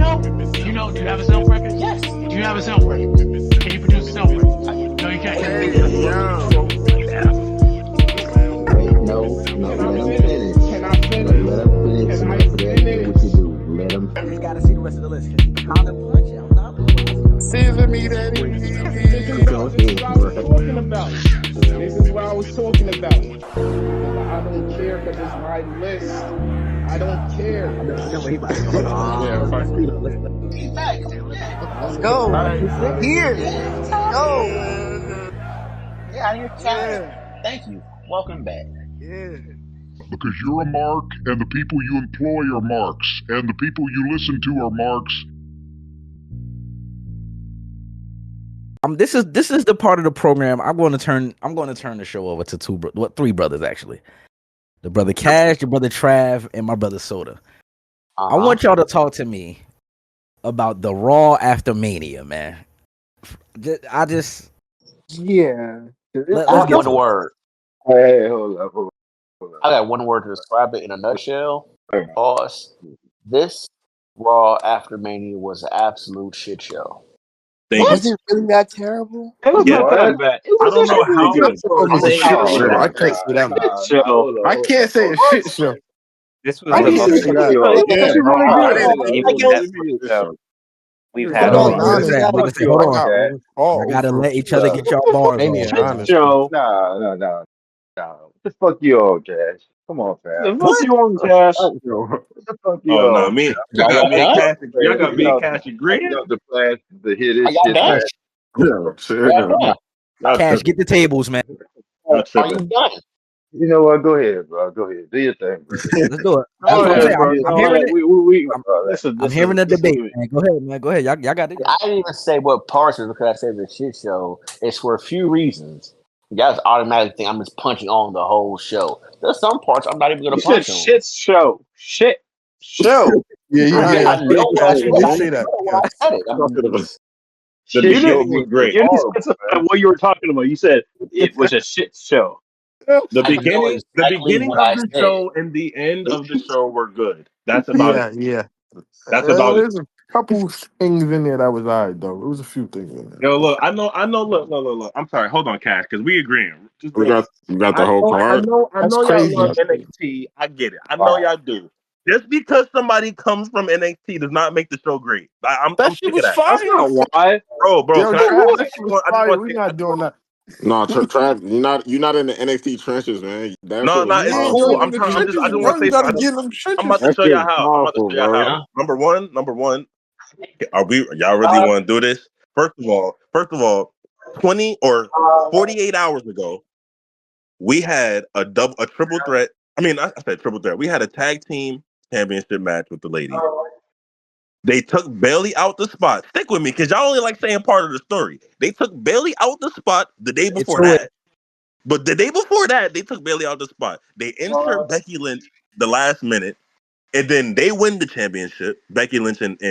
know? Do you know? Do you have a sound record? Yes. Do you have a sound record? Can you produce a sound record? No, you can't. Hey, yo. Wait, no, let him finish. Can I finish? Let him finish. Can I What you finish? do? Let him I finish. just gotta see the rest of the list because he kind of punch. I'm not gonna Season me, daddy. This is what I was talking about. This is what I was talking about. I don't care because it's my list. I don't care. I know what he about to Let's go. We're here. Go. Yeah, you're chat. Thank you. Welcome back. Yeah. Because you're a mark, and the people you employ are marks, and the people you listen to are marks. This is the part of the program I'm going to turn the show over to three brothers actually. The brother Cash, the brother Trav, and my brother Soda. I want y'all to talk to me about the Raw After Mania, man. Let's get One word. Hey, hold up. I got one word to describe it in a nutshell. Pause. This Raw After Mania was an absolute shit show. Was it really that terrible? It was not that bad. I don't know how It was a shit show. I can't say that much. I can't say a shit show. This was I can't say that. Yeah, Yeah, really good. We've had Hold all on. I gotta let each other get y'all bars on. show. No. What the fuck you on, Cash? Come on, fam. The fuck you on, Cash? What the fuck you Oh no, on? me. Y'all got me and Cash agreeing. The plan to hear this I got shit. Cash, get the tables, man. Are you done? You know what? Go ahead, bro. Go ahead. Do your thing, bro. Let's do it. Go ahead, bro. I'm hearing it. Listen, I'm hearing the debate, man. Go ahead, man. Go ahead. Y'all got it. I didn't even say what parts is because I said the shit show. It's for a few reasons. You guys automatically think I'm just punching on the whole show. There's some parts I'm not even going to punch on. Shit show. Shit show. I know what I say that. said it. The beginning was great. You didn't specify what you were talking about. You said it was a shit show. The beginning of the show and the end of the show were good. That's about it. Yeah. That's about it. There's a couple things in there that was alright though. It was a few things in there. Yo, look, I know. Look. I'm sorry. Hold on, Cash, because we agreeing. You got the whole card. I know y'all love NXT. I get it. I know y'all do. Just because somebody comes from NXT does not make the show great. I'm sick of that. That's not why, bro. We're not doing that. No, Trav, you're not in the NXT trenches, man. No, it's cool. I just want to say. I'm about to show y'all how. Number one. Y'all really want to do this? First of all, 20 or 48 hours ago, we had a triple threat. I mean, I said triple threat. We had a tag team championship match with the ladies. They took Bailey out the spot. Stick with me, because y'all only like saying part of the story. They took Bailey out the spot the day before that. But the day before that, they took Bailey out the spot. They insert Becky Lynch the last minute, and then they win the championship. Becky Lynch and what's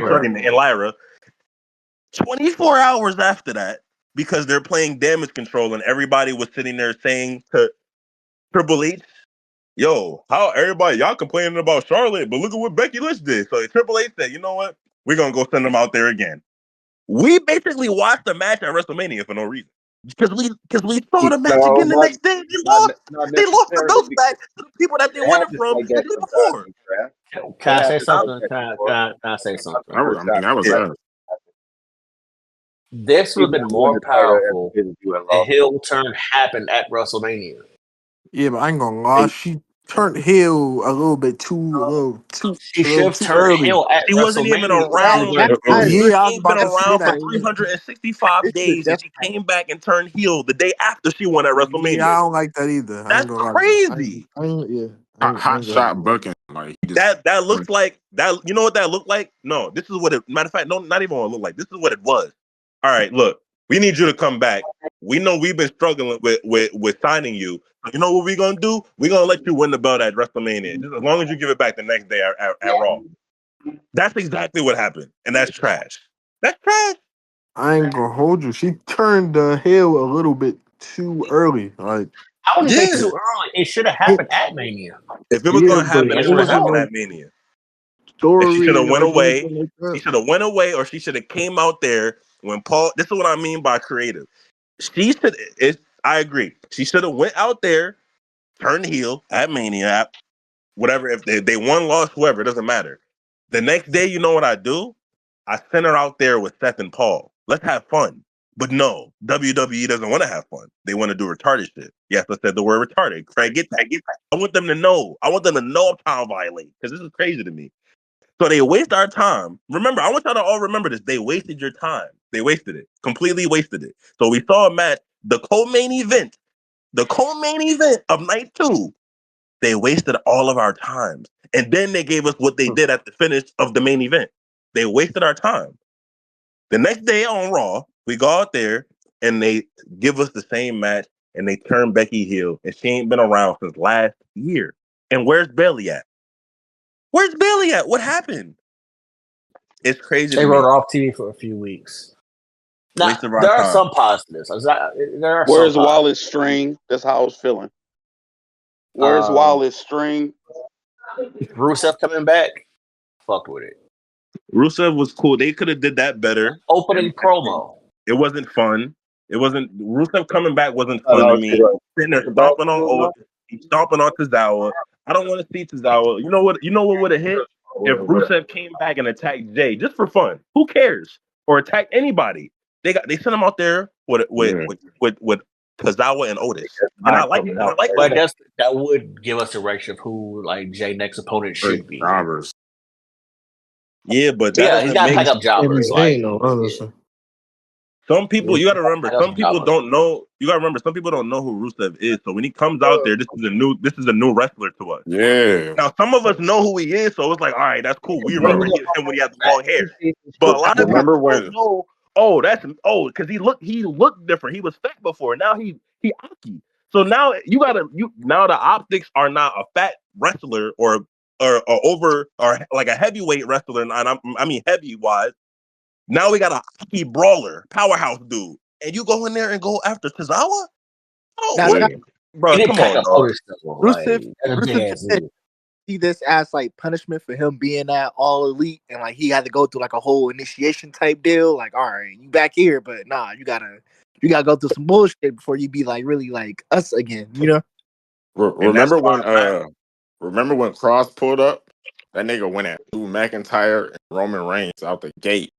her name? And Lyra. 24 hours after that, because they're playing damage control, and everybody was sitting there saying to Triple H, yo, how everybody, y'all complaining about Charlotte, but look at what Becky Lynch did. So Triple H said, you know what? We're going to go send them out there again. We basically watched the match at WrestleMania for no reason. Because we saw the match again the next day. They lost the belts back to the people that they won it from the day before. Can I say something? Can I say something? That was us. This would have been more powerful if a heel turn happened at WrestleMania. Yeah, but I ain't gonna lie. She turned heel a little bit too. She should have turned heel at WrestleMania. She wasn't even around. She ain't been around for 365 days, and she came back and turned heel the day after she won at WrestleMania. Yeah, I don't like that either. That's crazy. Hot shot booking. Like that looks like that. You know what that looked like? No, this is what it. Matter of fact, no, not even what it looked like. This is what it was. All right, look, we need you to come back. We know we've been struggling with signing you. You know what we're gonna do? We're gonna let you win the belt at WrestleMania, just as long as you give it back the next day at Raw. That's exactly what happened, and that's trash. That's trash. I ain't gonna hold you. She turned the heel a little bit too early. Like I wouldn't say it's too early. It should have happened at Mania. If it was going to happen, but it it should have was happened over. at Mania. Story, she should have went like, away. like that. She should have went away, or she should have came out there when Paul. This is what I mean by creative. She should. I agree. She should have went out there, turned heel at Mania, whatever. If they won, lost, whoever, it doesn't matter. The next day, you know what I do? I send her out there with Seth and Paul. Let's have fun. But no, WWE doesn't want to have fun. They want to do retarded shit. Yes, I said the word retarded. Craig, get that. I want them to know. I want them to know I'm trying to violate because this is crazy to me. So they waste our time. Remember, I want y'all to all remember this. They wasted your time. They wasted it. Completely wasted it. So we saw a match, the co-main event of night 2. They wasted all of our times. And then they gave us what they did at the finish of the main event. They wasted our time. The next day on Raw, we go out there and they give us the same match and they turn Becky heel. And she ain't been around since last year. And where's Bayley at? Where's Bayley at? What happened? It's crazy. They wrote her off TV for a few weeks. Now, there are some positives. Where's Wallace String? That's how I was feeling. Where's Wallace String? Rusev coming back? Fucked with it. Rusev was cool. They could have did that better. Opening promo. It wasn't fun. It wasn't. Rusev coming back wasn't fun to me. Sitting there stomping on Otis, stomping on Tozawa. I don't want to see Tozawa. You know what? You know what would have hit if Rusev came back and attacked Jay just for fun. Who cares? Or attack anybody. They sent him out there with Tozawa and Otis. And I like but that would give us a direction of who like Jay next opponent should be. Jobbers. Yeah, but he's got to pack up jobbers. Some people, you got to remember, some people don't know. You got to remember, some people don't know who Rusev is. So when he comes out there, this is a new wrestler to us. Yeah. Now some of us know who he is, so it's like, all right, that's cool. We remember him when he had the long hair. But a lot of people don't know. Because he looked different. He was fat before. Now he Aki. So now now the optics are not a fat wrestler or over or like a heavyweight wrestler, and I mean heavy wise. Now we got a hockey brawler, powerhouse dude, and you go in there and go after Tozawa? Bro, come on, dog. Rusev see this as like punishment for him being at All Elite, and like he had to go through like a whole initiation type deal. Like, all right, you back here, but nah, you gotta go through some bullshit before you be like really like us again, you know? Remember when Cross pulled up? That nigga went at Drew McIntyre and Roman Reigns out the gate.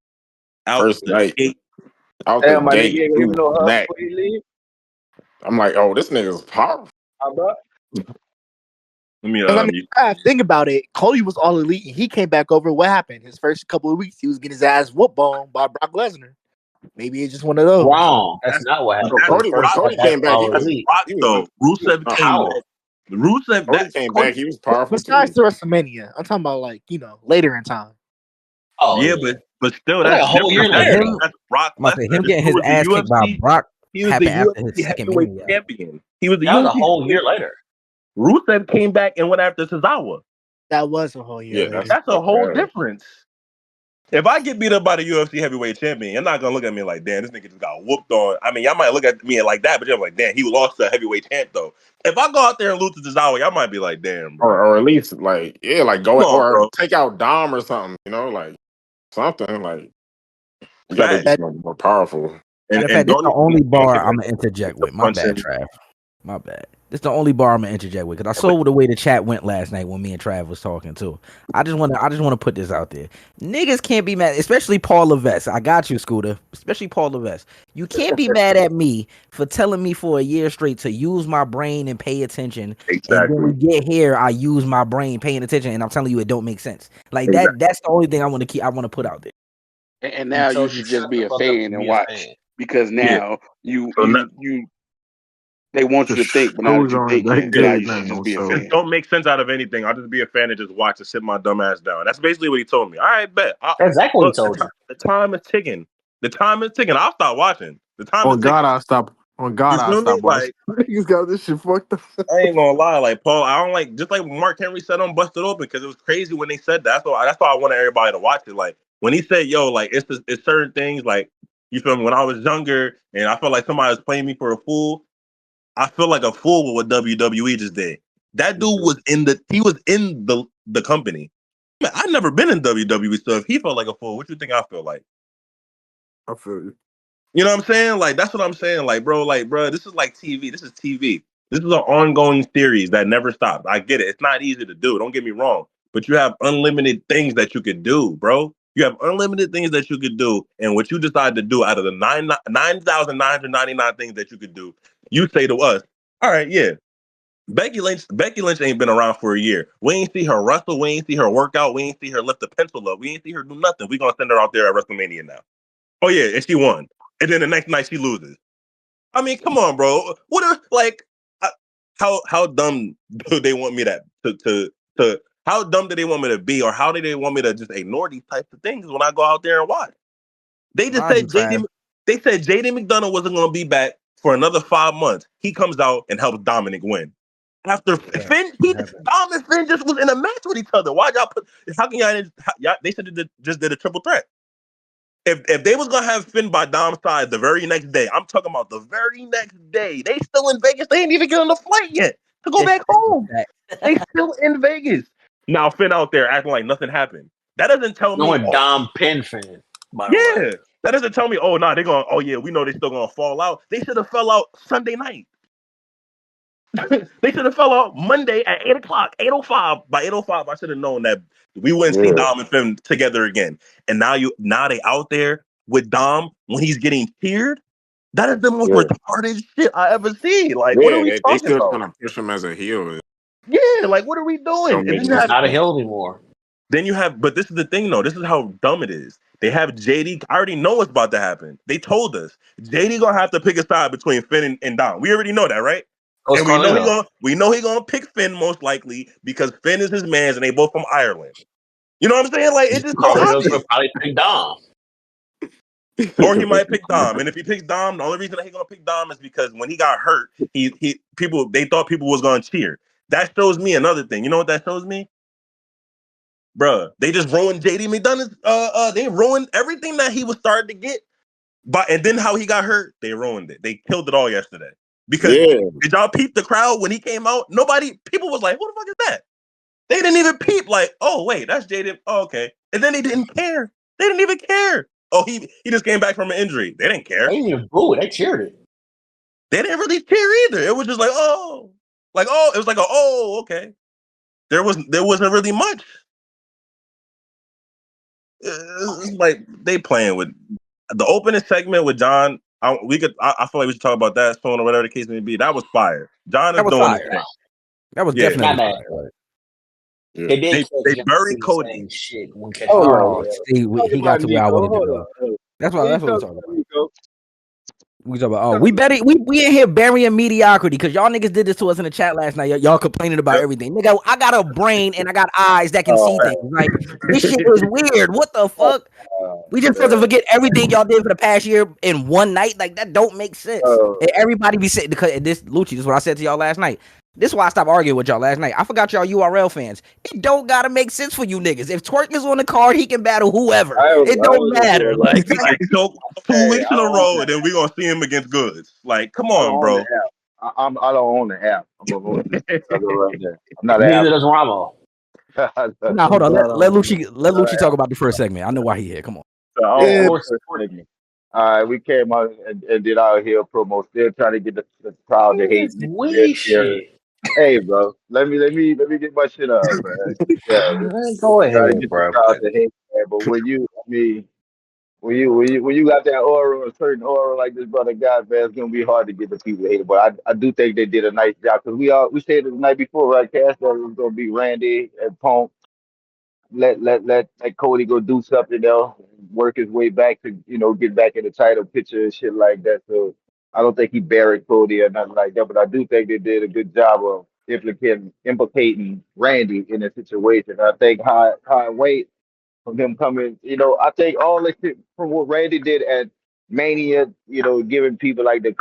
First night. Out the gate. I'm like, oh, this nigga's powerful. Think about it. Cody was All Elite and he came back over. What happened? His first couple of weeks, he was getting his ass whooped on by Brock Lesnar. Maybe it's just one of those. Wrong. That's not what happened. Cody came back. Rusev came back. He was powerful. Besides the WrestleMania, I'm talking about like later in time. Oh yeah, but still, that's a whole year later. That's Brock Lesnar. Him getting his ass kicked by Brock happened after his second Mania. Champion. He was the a whole year later. Rusev came back and went after Tozawa. That was a whole year. Yeah, that's a whole difference. If I get beat up by the UFC heavyweight champion, you're not gonna look at me like, damn, this nigga just got whooped on. I mean, y'all might look at me like that, but you're like, damn, he lost to heavyweight champ though. If I go out there and lose to Tozawa, y'all might be like, damn, bro. Or at least like, yeah, like go or take out Dom or something, you know, like something like you gotta be more powerful. And this is the only bar I'm gonna interject with. My bad, Trav. My bad. This is the only bar I'm gonna interject with because I saw the way the chat went last night when me and Trav was talking too. I just want to put this out there. Niggas can't be mad, especially Paul Levesque. I got you, Scooter. Especially Paul Levesque. You can't be mad at me for telling me for a year straight to use my brain and pay attention. Exactly. And when we get here, I use my brain paying attention, and I'm telling you it don't make sense. Like that's the only thing I want to put out there. And now you should just be a fan and watch because now you they want you to think, but now you think you should just be a fan. It don't make sense out of anything. I'll just be a fan and just watch and sit my dumb ass down. That's basically what he told me. All right, bet. That's exactly what he told you. The time is ticking. I'll stop watching. The time is ticking. I'll stop. On God, I'll stop watching. He's got this shit fucked up. I ain't gonna lie, like Paul, I don't like just like Mark Henry said on Busted Open because it was crazy when they said that. That's why I wanted everybody to watch it. Like when he said, "Yo, like it's certain things like you feel me." When I was younger and I felt like somebody was playing me for a fool. I feel like a fool with what WWE just did. That dude was in the company. Man, I've never been in WWE, so if he felt like a fool, what you think I feel like? I feel you. You know what I'm saying? Like, that's what I'm saying. Like, bro, this is like TV. This is TV. This is an ongoing series that never stops. I get it. It's not easy to do. Don't get me wrong. But you have unlimited things that you could do, bro. You have unlimited things that you could do. And what you decide to do out of the 9,999 things that you could do, you say to us, all right, yeah, Becky Lynch ain't been around for a year. We ain't see her wrestle. We ain't see her work out. We ain't see her lift a pencil up. We ain't see her do nothing. We gonna send her out there at WrestleMania now. Oh yeah, and she won. And then the next night she loses. I mean, come on, bro. What are how dumb do they want me to how dumb do they want me to be, or how do they want me to just ignore these types of things when I go out there and watch? They just said JD McDonough wasn't going to be back for another 5 months. He comes out and helps Dominic win. After Finn, Dom and Finn just was in a match with each other. Why y'all put? How can y'all? They should have just did a triple threat. If they was gonna have Finn by Dom's side the very next day, I'm talking about the very next day. They still in Vegas. They ain't even get on the flight yet to go back home. They still in Vegas. Now Finn out there acting like nothing happened. That doesn't tell me. Knowing Dom Penn Finn, by the way. That doesn't tell me. Oh, they're going. Oh yeah, we know they're still gonna fall out. They should have fell out Sunday night. They should have fell out Monday at 8:00, 8:05. By 8:05, I should have known that we wouldn't see Dom and Finn together again. And now they out there with Dom when he's getting cheered. That is the most retarded shit I ever seen. Like, what are we talking still about? trying to push him as a heel. Yeah, like what are we doing? He's not a heel anymore. Then you have, but this is the thing though. This is how dumb it is. They have JD. I already know what's about to happen. They told us JD gonna have to pick a side between Finn and Dom. We already know that, right? And we know he gonna pick Finn most likely because Finn is his man and they both from Ireland. You know what I'm saying? Like it's just so obvious. Probably pick Dom. Or he might pick Dom. And if he picks Dom, the only reason that he's gonna pick Dom is because when he got hurt, they thought people was gonna cheer. That shows me another thing. You know what that shows me? Bruh, they just ruined JD McDonough's they ruined everything that he was starting to get. And then how he got hurt, they ruined it. They killed it all yesterday. Because did y'all peep the crowd when he came out? People was like, who the fuck is that? They didn't even peep, like, oh wait, that's Jaden. Oh, okay. And then they didn't care. They didn't even care. Oh, he just came back from an injury. They didn't care. They didn't even boo it. They cheered it. They didn't really cheer either. It was just like, oh. It was like, okay. There wasn't really much. It's like they playing with the opening segment with John. I feel like we should talk about that soon or whatever the case may be. That was fire. John is doing his thing. That was definitely fire. Yeah. They buried Cody. He got to where I wanted to go. That's what we're talking about. We talking about we in here burying mediocrity because y'all niggas did this to us in the chat last night. Y'all complaining about everything. Nigga, I got a brain and I got eyes that can see things. Like this shit is weird. What the fuck? We just supposed to forget everything y'all did for the past year in one night. Like that don't make sense. And everybody be saying because this Lucci, this is what I said to y'all last night. This is why I stopped arguing with y'all last night. I forgot y'all URL fans. It don't gotta make sense for you niggas. If Twerk is on the card, he can battle whoever. It don't matter. Like 2 weeks in a row, and then we gonna see him against Goods. Like, come on, bro. I don't own the app. I'm not an Neither does Ramo. Nah, hold on. Let Lucci talk about the first segment. I know why he here. Come on. All right, we came out and did our heel promo. Still trying to get the crowd to hate me. Hey, bro, let me get my shit up, man. Yeah, go ahead, bro. But when you got that aura, a certain aura like this brother got, man, it's gonna be hard to get the people hated. But I do think they did a nice job because we said it the night before, right? Cash that it was gonna be Randy and Punk. Let Cody go do something else, work his way back to get back in the title picture and shit like that. So I don't think he buried Cody or nothing like that, but I do think they did a good job of implicating Randy in the situation. I think high weight from him coming, I think all this shit from what Randy did at Mania, giving people like a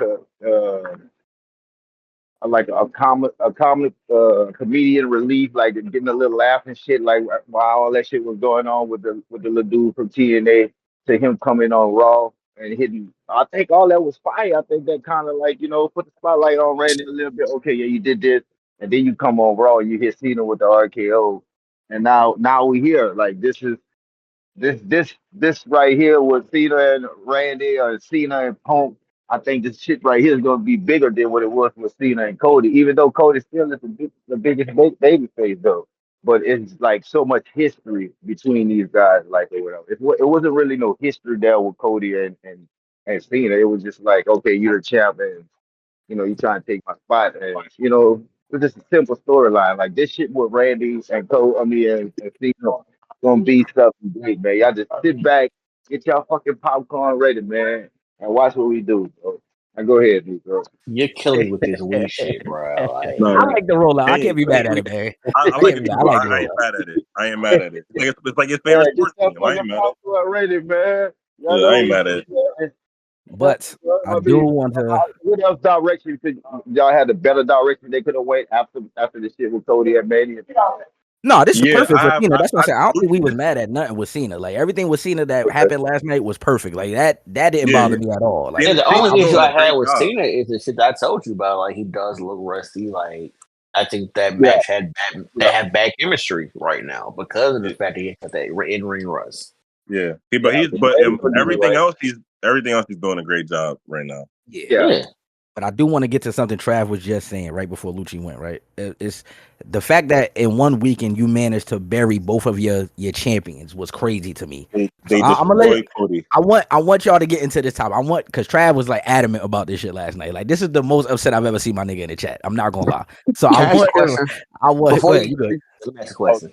comedian relief, like getting a little laugh and shit, like while all that shit was going on with the little dude from TNA to him coming on Raw. and hitting. I think all that was fire. I think that kind of like put the spotlight on Randy a little bit. Okay, yeah, you did this, and then you come on Raw, you hit Cena with the RKO, and now we here. Like this right here with Cena and Randy or Cena and Punk. I think this shit right here is going to be bigger than what it was with Cena and Cody. Even though Cody still is the biggest baby face though, but it's like so much history between these guys. Like or whatever. It wasn't really no history there with Cody and Cena. It was just like, okay, you're the champ, and you trying to take my spot, and it's just a simple storyline. Like this shit with Randy and and Cena gonna be something big, man. Y'all just sit back, get y'all fucking popcorn ready, man, and watch what we do, bro. Now go ahead, dude, bro. You're killing me with this weed shit, bro. Like, I like the rollout. I can't be mad at it, man. I like it. I ain't mad at it. I ain't mad at it. It's like his favorite sports team. I ain't mad at it. Popcorn ready, man. Y'all Yeah, I ain't mad at it. But I do want to. What else direction could y'all had a better direction they could have went after the shit with Cody and Mania? No, this is perfect for Cena. That's what I'm saying. I don't think we was mad at nothing with Cena. Like everything with Cena that happened last night was perfect. Like that didn't bother me at all. Like the only issue I had with Cena is the shit that I told you about. Like he does look rusty. Like I think that match had bad chemistry right now because of the fact that he had that in-ring rust. Yeah, but everything else he's doing a great job right now. Yeah. But I do want to get to something Trav was just saying right before Lucci went, right? It's the fact that in one weekend you managed to bury both of your champions was crazy to me. They I'm gonna Cody. I want y'all to get into this topic. Because Trav was like adamant about this shit last night. Like this is the most upset I've ever seen my nigga in the chat. I'm not gonna lie. So I want before you go, let me ask a question.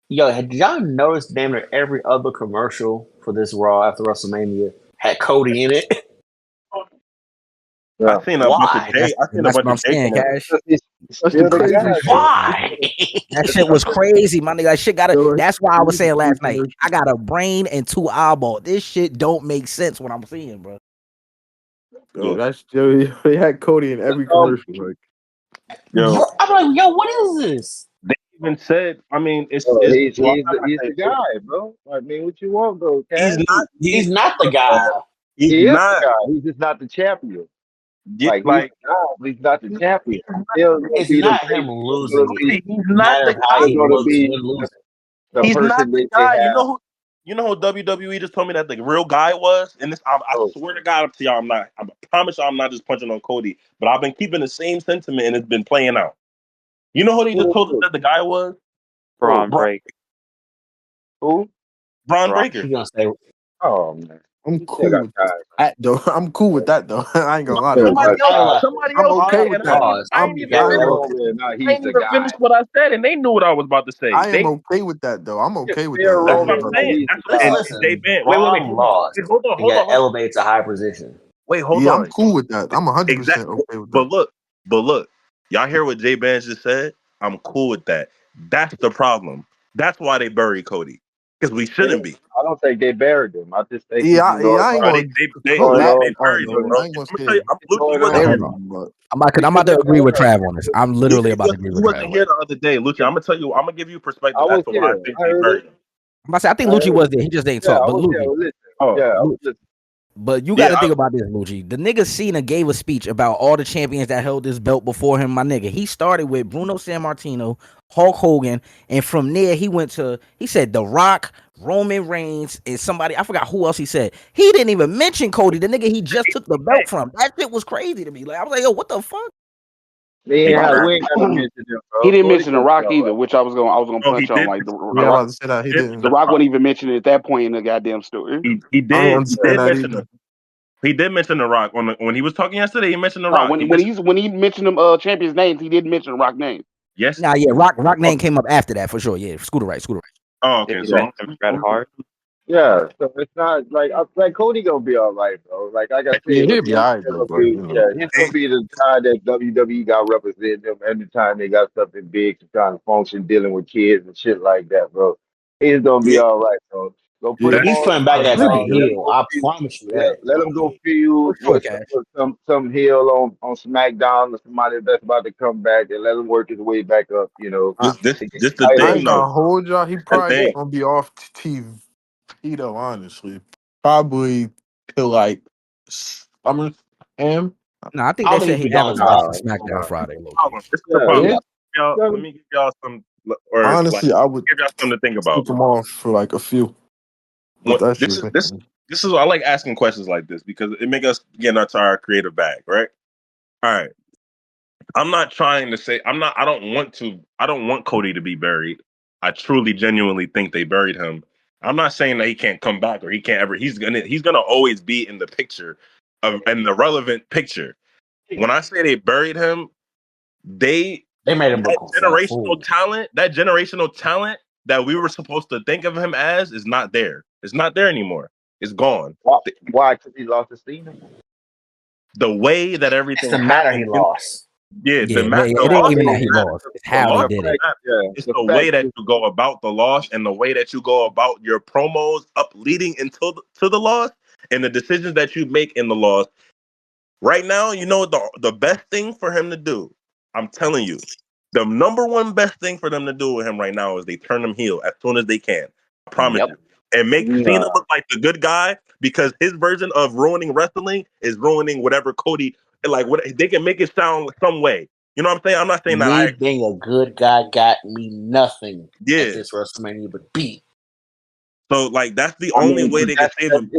Yo, did y'all notice damn near every other commercial for this Raw after WrestleMania had Cody in it? I seen a bunch of Jay. I seen a bunch of Jay. Why? That shit was crazy, my nigga. That shit that's why I was saying last night. I got a brain and two eyeballs. This shit don't make sense what I'm seeing, bro. Yo, they had Cody in every commercial. Like, I'm like, yo, what is this? They even said, I mean, he's the guy, bro. I mean, what you want, bro? He's not the guy. He's not. The guy. He's just not the champion. He's not the champion. It's not him losing. He's not the guy. He's not the guy. You know who WWE just told me that the real guy was? And this, I swear to God to y'all, I promise y'all I'm not just punching on Cody, but I've been keeping the same sentiment and it's been playing out. You know who they just told us that the guy was? Bron Breakker. Who? Bron Breakker. Oh man. I'm cool with that though. I'm cool with that though. I ain't gonna lie. Somebody else okay with that. I ain't even finished what I said, and they knew what I was about to say. I am okay with that though. I'm okay with that. That's what I'm saying. Listen, wait, hold on. He got elevated to high position. Wait, hold on. I'm cool with that. I'm 100% okay with that. But look, y'all hear what Jay Bands just said? I'm cool with that. That's the problem. That's why they buried Cody. Because we shouldn't be. I don't think they buried him. I just think they buried him. I'm about to agree with Trav on this. I'm literally about to agree with Trav. He wasn't here the other day, Lucci. I'm gonna give you perspective as to why I think they buried him. I'm about to say I think Lucci was there. He just didn't talk. But Lucci, but you got to think about this, Lucci. The nigga Cena gave a speech about all the champions that held this belt before him. My nigga, he started with Bruno Sammartino, Hulk Hogan, and from there he said The Rock, Roman Reigns, and somebody, I forgot who else he said. He didn't even mention Cody, the nigga he just took the belt from. That shit was crazy to me. Like I was like, yo, what the fuck? He didn't mention The Rock either, which I was gonna punch on. Like the Rock wasn't even mentioned at that point in the goddamn story. He did mention The Rock when he was talking yesterday. He mentioned The Rock. When he mentioned them champions' names, he didn't mention The Rock name. Yes. Nah, yeah, Rock name came up after that for sure. Yeah, Scooter right. Oh, okay. So hard. Yeah, so it's not like Cody gonna be all right, bro. Like I said, he'll be all right, though. He's gonna be the guy that WWE got representing him every time they got something big to trying to function, dealing with kids and shit like that, bro. He's gonna be all right, bro. He's putting back as a heel. I promise you that. Let him go feud with some heel on SmackDown or somebody that's about to come back, and let him work his way back up. You know, this the I thing. ain't gonna hold y'all. He probably gonna be off TV though. Honestly, probably until like SummerSlam. No, I think I they don't said think he he goes advertised back. for SmackDown Friday. Low key. This is the problem. Yeah. Let me give y'all some, or Honestly, like, I would give y'all something to think about. take them off for like a few. But that's This is I like asking questions like this because it make us get into our creative bag, right? All right. I'm not trying to say I don't want Cody to be buried. I truly genuinely think they buried him. I'm not saying that he can't come back or he can't ever he's gonna always be in the picture in the relevant picture. When I say they buried him, they made him look that generational talent that we were supposed to think of him as is not there. It's not there anymore. It's gone. Why? Because he lost to Cena. The way that everything It's the matter he lost. Yeah, it ain't even that he lost. It's how he did it. It's the way that you go about the loss and the way that you go about your promos up leading into to the loss and the decisions that you make in the loss. Right now, you know the best thing for him to do. I'm telling you, the number one best thing for them to do with him right now is they turn him heel as soon as they can. I promise you. And make Cena look like the good guy because his version of ruining wrestling is ruining whatever Cody what they can make it sound some way. You know what I'm saying? I'm not saying that being a good guy got me nothing. Yeah. At this WrestleMania but beat. So that's the only way they can save him.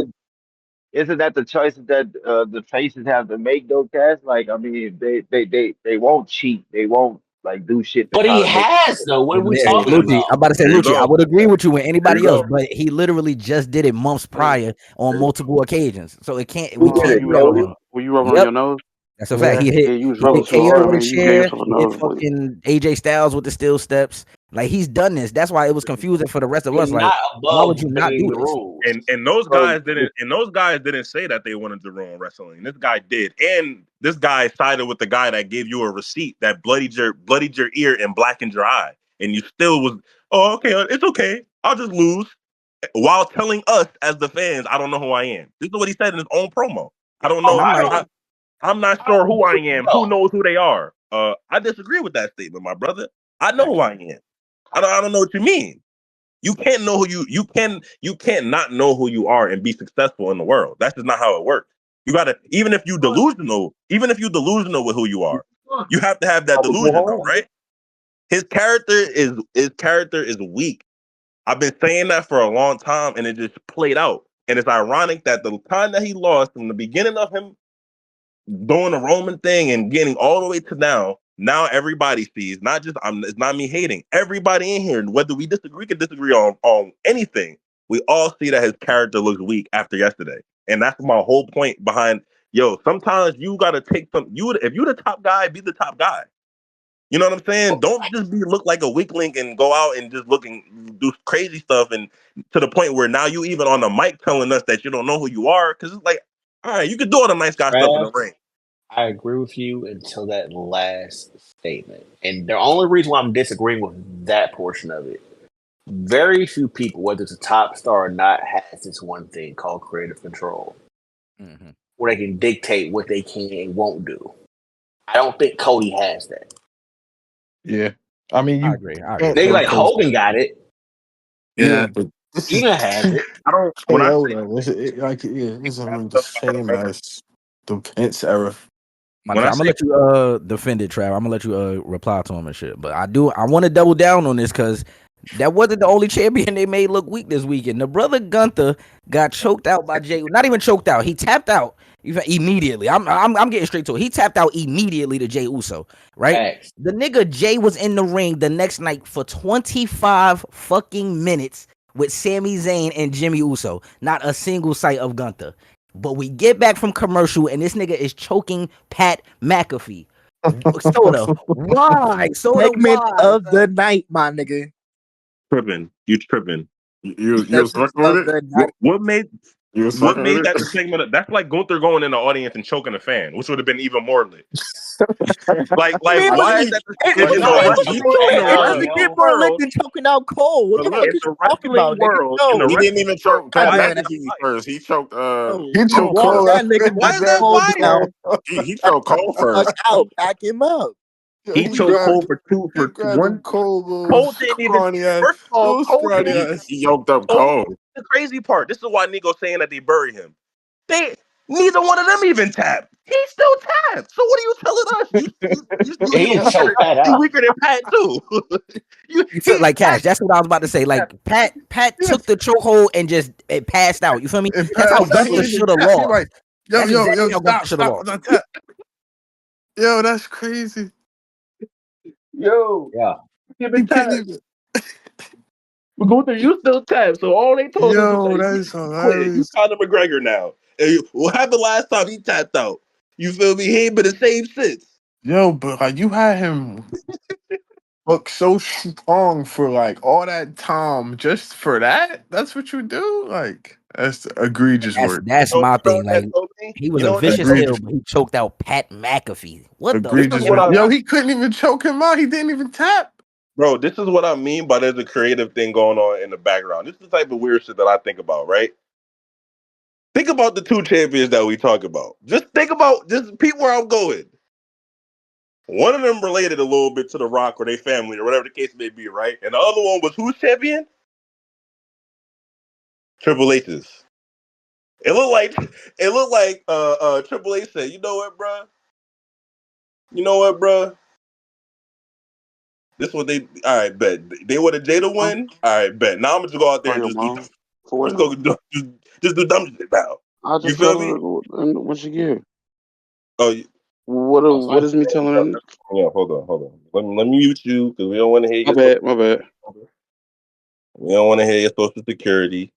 Isn't that the choices that the faces have to make though, Cass? Like, I mean, they won't cheat. They won't do shit. But he has though. What are we talking Lucci, about? I'm about to say, Lucci, I would agree with you with anybody else, but he literally just did it months prior on multiple occasions. So we can't be on him. Were you rubbing on your nose? That's a fact. He hit, you was he rubbing hit too KO hard, with a man. You gave chair. yourself a He hit nose bleed. fucking AJ Styles with the steel steps. Like he's done this. That's why it was confusing for the rest of us. He's Like, not why would above you not do the this? rules. And those guys didn't say that they wanted to ruin wrestling. This guy did, and this guy sided with the guy that gave you a receipt that bloodied your ear and blackened your eye, and you still was okay. It's okay. I'll just lose, while telling us as the fans, I don't know who I am. This is what he said in his own promo. I don't know. I'm not sure who I am. Who knows who they are? I disagree with that statement, my brother. I know who I am. I don't know what you mean. You can't know who you can't not know who you are and be successful in the world. That's just not how it works. You gotta even if you delusional with who you are, you have to have that delusion though, right? His character is weak. I've been saying that for a long time, and it just played out. And it's ironic that the time that he lost from the beginning of him doing the Roman thing and getting all the way to now everybody sees, not just it's not me hating. Everybody in here, whether we can disagree on anything, we all see that his character looks weak after yesterday. And that's my whole point behind, sometimes you gotta take if you're the top guy, be the top guy. You know what I'm saying? Don't just look like a weak link and go out and just do crazy stuff, and to the point where now you even on the mic telling us that you don't know who you are, because it's like, all right, you can do all the nice guy stuff in the ring. I agree with you until that last statement. And the only reason why I'm disagreeing with that portion of it, very few people, whether it's a top star or not, has this one thing called creative control. Mm-hmm. Where they can dictate what they can and won't do. I don't think Cody has that. Yeah. I mean, I agree. They like Hogan got it. Yeah, but Cena has it. I don't. When I it's the same as the Vince era. I'm gonna let you defend it, Trav. I'm gonna let you reply to him and shit. But I want to double down on this because that wasn't the only champion they made look weak this weekend. The brother Gunther got choked out by Jay. Not even choked out. He tapped out immediately. I'm getting straight to it. He tapped out immediately to Jay Uso. Right? Thanks. The nigga Jay was in the ring the next night for 25 fucking minutes with Sami Zayn and Jimmy Uso. Not a single sight of Gunther. But we get back from commercial and this nigga is choking Pat McAfee. Soda, why? Soda, segment why? of the night, my nigga. You tripping. You was fucking with it? What made that the segment? That's like Gunther going in the audience and choking a fan, which would have been even more lit. Why is that? It get more lit than choking out Cole. What the fuck is you talking about, nigga? No, he didn't even choke Pat McAfee first. He choked. He choked Cole. That nigga he choked Cole first. Out, back him up. He choked Cole for one. Cole didn't even. First of all, Cole he yoked up Cole. The crazy part. This is why Nigo's saying that they bury him. Neither one of them even tapped. He's still tapped. So what are you telling us? He didn't choke Pat You out. weaker than Pat too. You feel like Cash. That's what I was about to say. Like Pat took the chokehold and just passed out. You feel me? That's how Gunther should have lost. Like, That's exactly how Gunther should have stop. lost. Yo, that's crazy. Yo, Yeah. give it time. We're going through. You still tap. So all they told us was that is quit. You hilarious. Conor McGregor now. And what happened last time he tapped out? You feel me? He ain't been the same since. Yo, but like you had him look so strong for like all that time just for that? That's what you do? Like that's egregious work. That's my thing. Like he was a vicious heel, but he choked out Pat McAfee. What the egregious fuck? Yo, he couldn't even choke him out. He didn't even tap. Bro, this is what I mean by there's a creative thing going on in the background. This is the type of weird shit that I think about, right? Think about the two champions that we talk about. Just think about, just peep where I'm going. One of them related a little bit to The Rock or their family or whatever the case may be, right? And the other one was who's champion? Triple H's. It looked like Triple H said, you know what, bruh? This one all right, bet. They want a Jada win? All right, bet. Now I'm gonna go out there and just do dumb shit now. I just You feel me? What you get? Oh, what is me telling him? Yeah, hold on. Let me mute you because we don't want to hear your My bad. We don't want to hear your social security.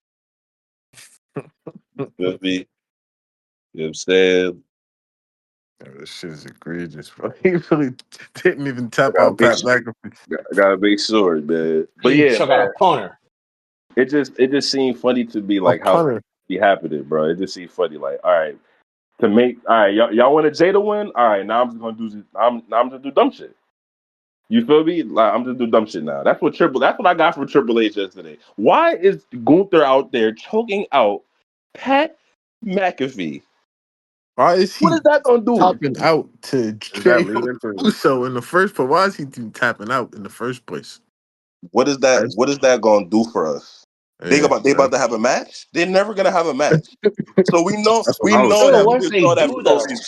Just be, you know what I'm saying? This shit is egregious, bro. He really didn't even tap out Pat McAfee. I gotta make sure, man. But He yeah, choke man, out a punter. it just seemed funny to be like how it be happening, bro. It just seemed funny, like, all right, y'all want a Jada win? All right, now I'm just gonna do this. I'm just do dumb shit. You feel me? Like I'm just do dumb shit now. That's what I got from Triple H yesterday. Why is Gunther out there choking out Pat McAfee? Why is he What is that gonna do? tapping out to Jay Uso in the first place? Why is he tapping out in the first place? What is that gonna do for us? They about to have a match? They're never gonna have a match. So we know that we just saw that for no reason.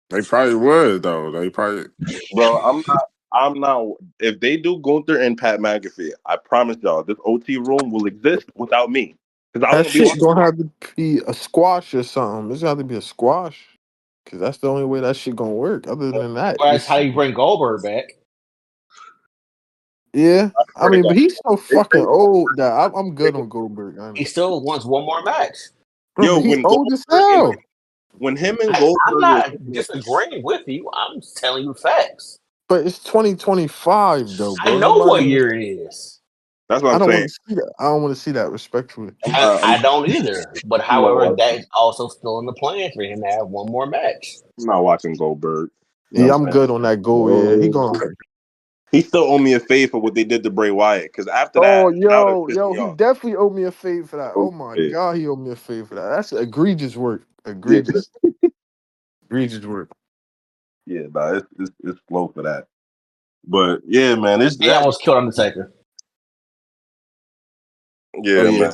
They probably would though. Bro, I'm not. If they do Gunther and Pat McAfee, I promise y'all, this OT room will exist without me. Because I That won't be shit gonna have to be a squash or something. It's got to be a squash. Because that's the only way that shit gonna work. Other than that, That's how you bring Goldberg back. Yeah, I mean, but he's so fucking old that I'm good on Goldberg. Honestly. He still wants one more match. Bro, he's old as hell. When him and Goldberg, I'm not disagreeing with you. I'm telling you facts. But it's 2025 though, bro. I know what year it is. That's what I I'm don't saying. want to see that. I don't want to see that respectfully. I don't either. But however, that is also still in the plan for him to have one more match. I'm not watching Goldberg. Yeah, I'm good on that goal. Yeah, he going. He still owe me a favor for what they did to Bray Wyatt. Because after that, he definitely owed me a favor for that. Oh my god, he owed me a favor for that. That's egregious work. Egregious. Egregious work. Yeah, nah, it's slow for that. But yeah, man, He almost killed Undertaker. Yeah, man.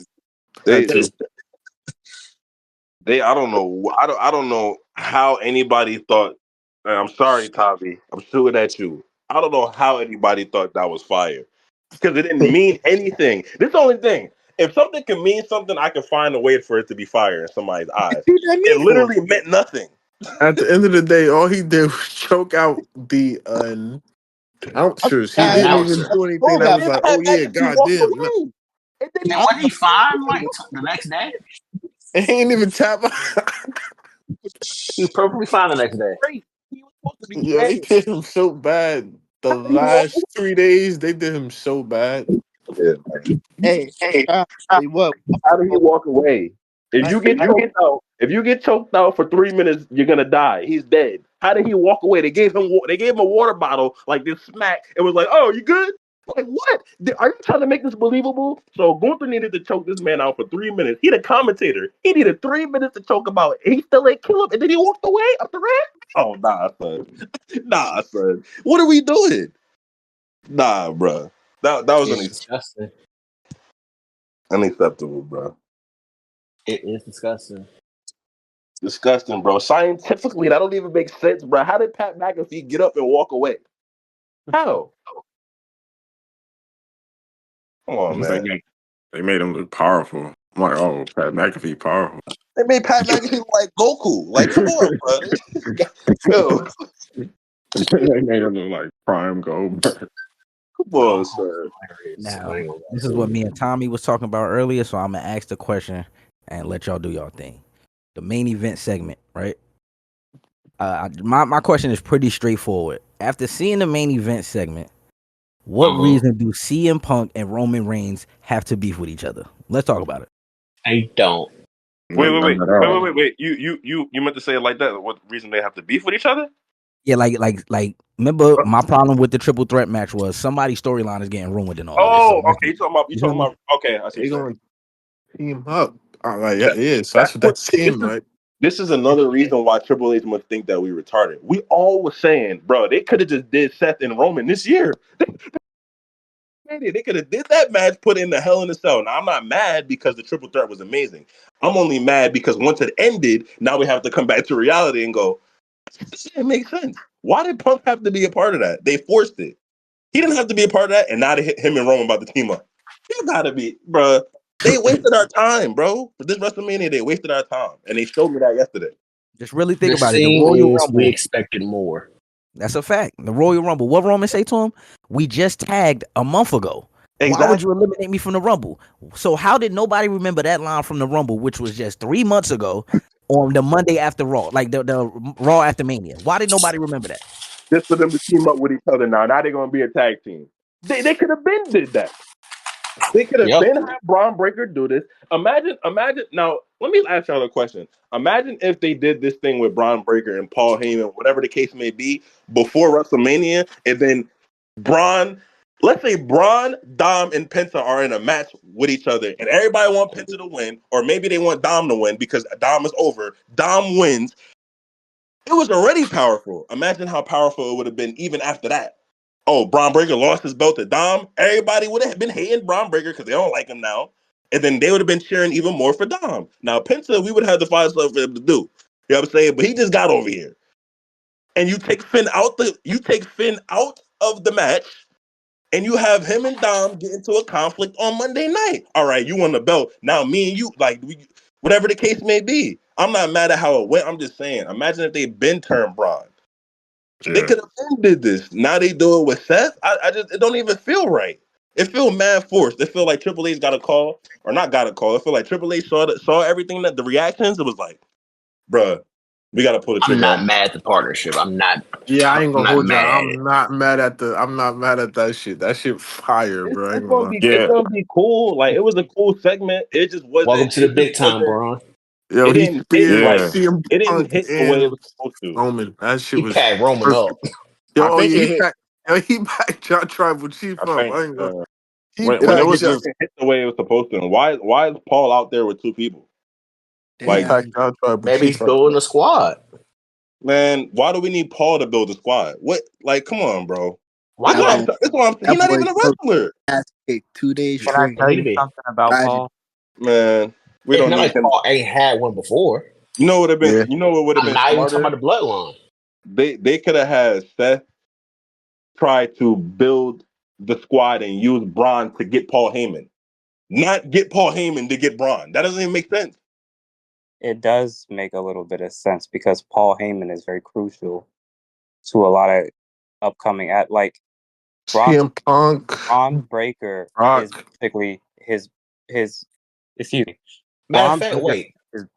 They I don't know how anybody thought. And I'm sorry, Tavi. I'm shooting at you. I don't know how anybody thought that was fire because it didn't mean anything. This is the only thing. If something can mean something, I can find a way for it to be fire in somebody's eyes. It literally meant nothing. At the end of the day, all he did was choke out the announcers. He didn't even do anything that was like, oh yeah, goddamn. And then wasn't he fine like the next day? He ain't even tap. He was perfectly fine the next day. Yeah, they did him so bad. The last 3 days, they did him so bad. Yeah. Hey, what? How did he walk away? If you get choked out for 3 minutes, you're gonna die. He's dead. How did he walk away? They gave him a water bottle like this smack. It was like, oh, you good? Like what? Are you trying to make this believable? So Gunther needed to choke this man out for 3 minutes. He the commentator. He needed 3 minutes to choke him out. He still ain't kill him, and then he walked away up the ramp. Oh nah, son. What are we doing? Nah, bro. That was disgusting. Unacceptable, bro. It is disgusting. Disgusting, bro. Scientifically, that don't even make sense, bro. How did Pat McAfee get up and walk away? How? Come on, man. They made him look powerful. I'm like, oh, Pat McAfee powerful. They made Pat McAfee look like Goku. Like, come on, bro. Yo. They made him look like Prime Goldberg. Come on, sir. Now, this is what me and Tommy was talking about earlier, so I'm gonna ask the question and let y'all do y'all thing. The main event segment, right? My question is pretty straightforward. After seeing the main event segment, what reason do CM Punk and Roman Reigns have to beef with each other? Let's talk about it. I don't. Wait. You meant to say it like that? What reason they have to beef with each other? Yeah, like. Remember, my problem with the triple threat match was somebody's storyline is getting ruined and all. Oh, of this, so okay. You talking about? Okay, I see. They're gonna team up. Like, yeah, so that's what that seemed like. This is another reason why Triple H must think that we retarded. We all was saying, bro, they could have just did Seth and Roman this year. They could have did that match, put in the Hell in a Cell. Now, I'm not mad because the triple threat was amazing. I'm only mad because once it ended, now we have to come back to reality and go, this didn't make sense. Why did Punk have to be a part of that? They forced it. He didn't have to be a part of that, and now him and Roman about to team up. You gotta be, bro. They wasted our time, bro. For this WrestleMania, they wasted our time, and they showed me that yesterday. Just really think about it. The Royal Rumble, we expected more. That's a fact. The Royal Rumble. What Roman say to him? We just tagged a month ago. Exactly. Why would you eliminate me from the Rumble? So how did nobody remember that line from the Rumble, which was just 3 months ago on the Monday after Raw, like the Raw After Mania? Why did nobody remember that? Just for them to team up with each other now. Now they're going to be a tag team. They could have been did that. They could have been had Bron Breakker do this. Imagine. Now, let me ask y'all a question. Imagine if they did this thing with Bron Breakker and Paul Heyman, whatever the case may be, before WrestleMania, and then let's say Braun, Dom, and Penta are in a match with each other, and everybody want Penta to win, or maybe they want Dom to win because Dom is over. Dom wins. It was already powerful. Imagine how powerful it would have been even after that. Oh, Bron Breakker lost his belt to Dom. Everybody would have been hating Bron Breakker because they don't like him now. And then they would have been cheering even more for Dom. Now, Penta, we would have to find stuff for him to do. You know what I'm saying? But he just got over here. And you take Finn out of the match, and you have him and Dom get into a conflict on Monday night. All right, you won the belt. Now me and you, whatever the case may be. I'm not mad at how it went. I'm just saying, imagine if they'd been turned Braun. Yeah. They could have been did this. Now they do it with Seth. It don't even feel right. It feel mad forced. It feel like Triple H got a call, or not got a call. It feel like Triple H saw everything, that the reactions. It was like, bruh, we got to pull the trigger. I'm not mad at the partnership. I'm not. Yeah, I ain't gonna hold you. I'm not mad at that shit. That shit fire, bro. It's gonna be cool. Like, it was a cool segment. It just wasn't. Welcome to the big time, Braun. Yo, it didn't hit the way it was supposed to. Roman, that shit was. He packed Roman up. Yo, he packed John Tribal Chief up. I ain't gonna. When it was just hit the way it was supposed to. And why is Paul out there with two people? Like, maybe he's building a squad. Man, why do we need Paul to build a squad? What? Like, come on, bro. He's not even a wrestler. 2 days Can I tell you something about Paul? Man, we don't need him. Paul ain't had one before. You know what would have been? You know what would have been? Not even talking about the bloodline. They could have had Seth try to build the squad and use Braun to get Paul Heyman, not get Paul Heyman to get Braun. That doesn't even make sense. It does make a little bit of sense because Paul Heyman is very crucial to a lot of upcoming CM Punk. Bron Breakker is basically his excuse me. Matter of fact, wait.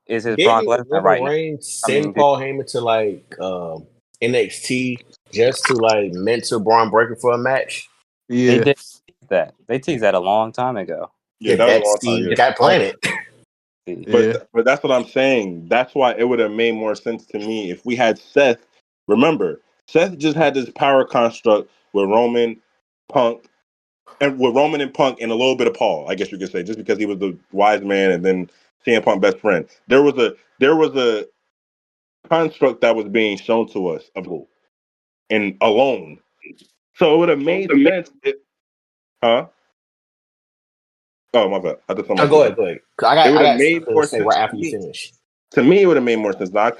Is his Brock Lesnar right now? Send Paul Heyman to NXT just to mentor Bron Breakker for a match? Yeah. They did that. They teased that a long time ago. Yeah, that was a long time ago. Got Planet. But that's what I'm saying. That's why it would have made more sense to me if we had Seth. Remember, Seth just had this power construct with Roman, Punk, and with Roman and Punk and a little bit of Paul, I guess you could say, just because he was the wise man and then CM Punk best friend. There was a construct that was being shown to us and alone. So it would have made sense. Huh? Oh, my bad. I just go ahead. I got made more to say sense right after you finish. To me, it would have made more sense. Now,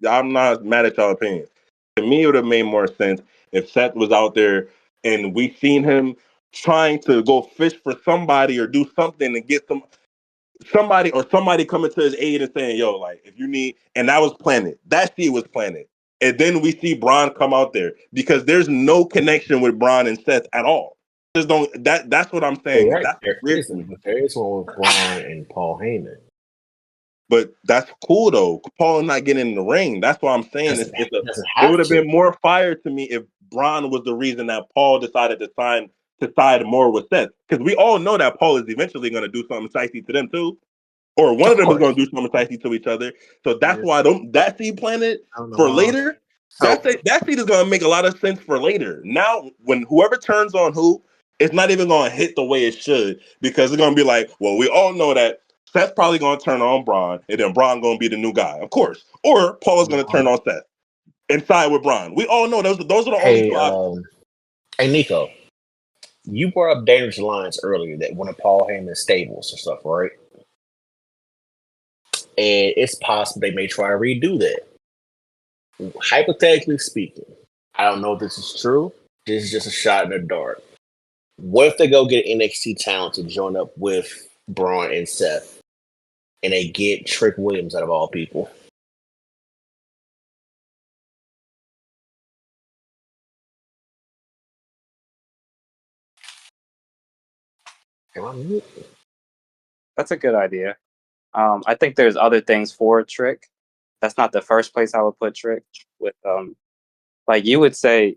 I'm not mad at y'all opinions. To me, it would have made more sense if Seth was out there and we seen him trying to go fish for somebody or do something and get somebody coming to his aid and saying, "Yo, like if you need," and that was planted. That seed was planted, and then we see Bron come out there because there's no connection with Bron and Seth at all. Just don't. That's what I'm saying. Right. That's weird to me. There is one with Bron and Paul Heyman. But that's cool though. Paul not getting in the ring. That's what I'm saying. It would have been more fire to me if Bron was the reason that Paul decided to side more with Seth. Because we all know that Paul is eventually going to do something spicy to them too, or one of them is going to do something spicy to each other. So that's why that seed planted for later. That seed is going to make a lot of sense for later. Now, when whoever turns on who, it's not even going to hit the way it should because it's going to be like, well, we all know that Seth's probably going to turn on Bron, and then Bron going to be the new guy, of course. Or Paul's going to turn on Seth and side with Bron. We all know those are the only two options. Hey, Nico, you brought up Dangerous Alliance earlier, that one of Paul Heyman's stables and stuff, right? And it's possible they may try to redo that. Hypothetically speaking, I don't know if this is true. This is just a shot in the dark. What if they go get NXT talent to join up with Braun and Seth, and they get Trick Williams out of all people? That's a good idea. I think there's other things for Trick. That's not the first place I would put Trick. With like you would say,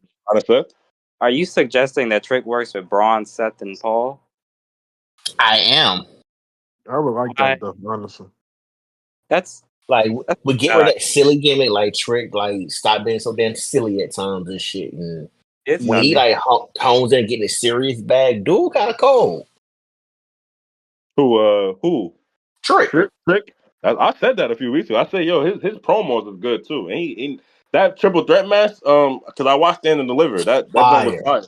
are you suggesting that Trick works with Braun, Seth, and Paul? I am. I would like that though, honestly. That's we get rid of that silly gimmick, like Trick, like stop being so damn silly at times and shit. And when he like hones in getting a serious bag, dude, kind of cold. Who? Trick. I said that a few weeks ago. I said, yo, his promos is good too. And he that triple threat match, because I watched Stand and Deliver. That joint was fire.